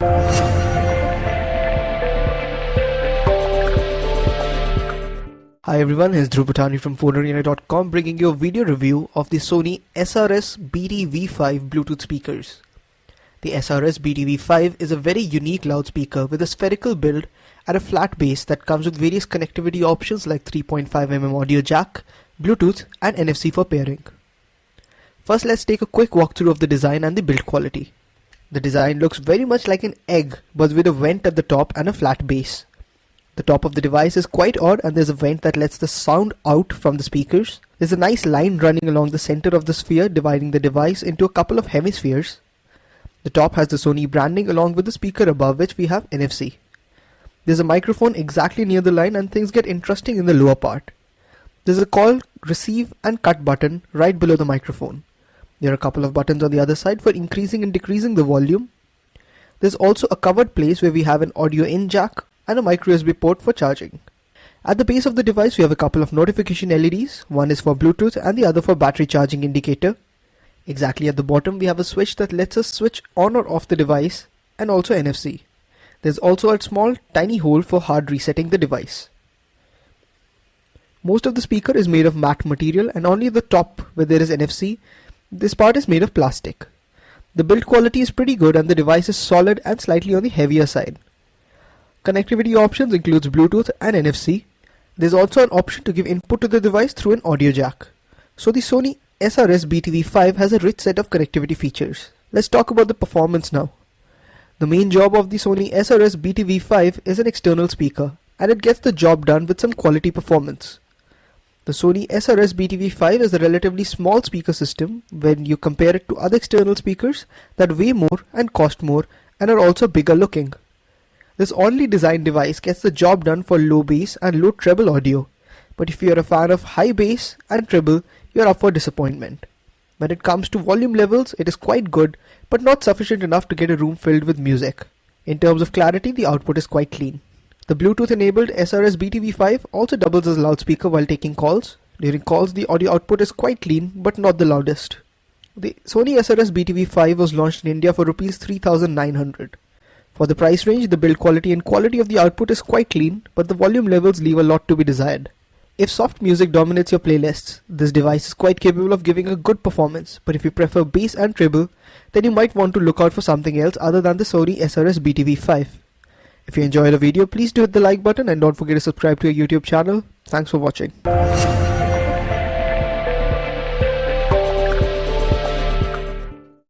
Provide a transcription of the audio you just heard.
Hi everyone, it's Dhruv Patani from PhoneArena.com bringing you a video review of the Sony SRS BT-V5 Bluetooth speakers. The SRS BT-V5 is a very unique loudspeaker with a spherical build and a flat base that comes with various connectivity options like 3.5mm audio jack, Bluetooth and NFC for pairing. First, let's take a quick walkthrough of the design and the build quality. The design looks very much like an egg but with a vent at the top and a flat base. The top of the device is quite odd and there's a vent that lets the sound out from the speakers. There's a nice line running along the center of the sphere dividing the device into a couple of hemispheres. The top has the Sony branding along with the speaker above which we have NFC. There's a microphone exactly near the line and things get interesting in the lower part. There's a call, receive and cut button right below the microphone. There are a couple of buttons on the other side for increasing and decreasing the volume. There's also a covered place where we have an audio in jack and a micro USB port for charging. At the base of the device we have a couple of notification LEDs, one is for Bluetooth and the other for battery charging indicator. Exactly at the bottom we have a switch that lets us switch on or off the device and also NFC. There's also a small tiny hole for hard resetting the device. Most of the speaker is made of matte material and only the top where there is NFC, this part is made of plastic. The build quality is pretty good and the device is solid and slightly on the heavier side. Connectivity options includes Bluetooth and NFC. There's also an option to give input to the device through an audio jack. So the Sony SRS BT-V5 has a rich set of connectivity features. Let's talk about the performance now. The main job of the Sony SRS BT-V5 is an external speaker and it gets the job done with some quality performance. The Sony SRS BT-V5 is a relatively small speaker system when you compare it to other external speakers that weigh more and cost more and are also bigger looking. This oddly designed device gets the job done for low bass and low treble audio, but if you are a fan of high bass and treble, you are up for disappointment. When it comes to volume levels, it is quite good, but not sufficient enough to get a room filled with music. In terms of clarity, the output is quite clean. The Bluetooth-enabled SRS BT-V5 also doubles as a loudspeaker while taking calls. During calls, the audio output is quite clean, but not the loudest. The Sony SRS BT-V5 was launched in India for Rs 3,900. For the price range, the build quality and quality of the output is quite clean, but the volume levels leave a lot to be desired. If soft music dominates your playlists, this device is quite capable of giving a good performance, but if you prefer bass and treble, then you might want to look out for something else other than the Sony SRS BT-V5. If you enjoyed the video, please do hit the like button and don't forget to subscribe to our YouTube channel. Thanks for watching.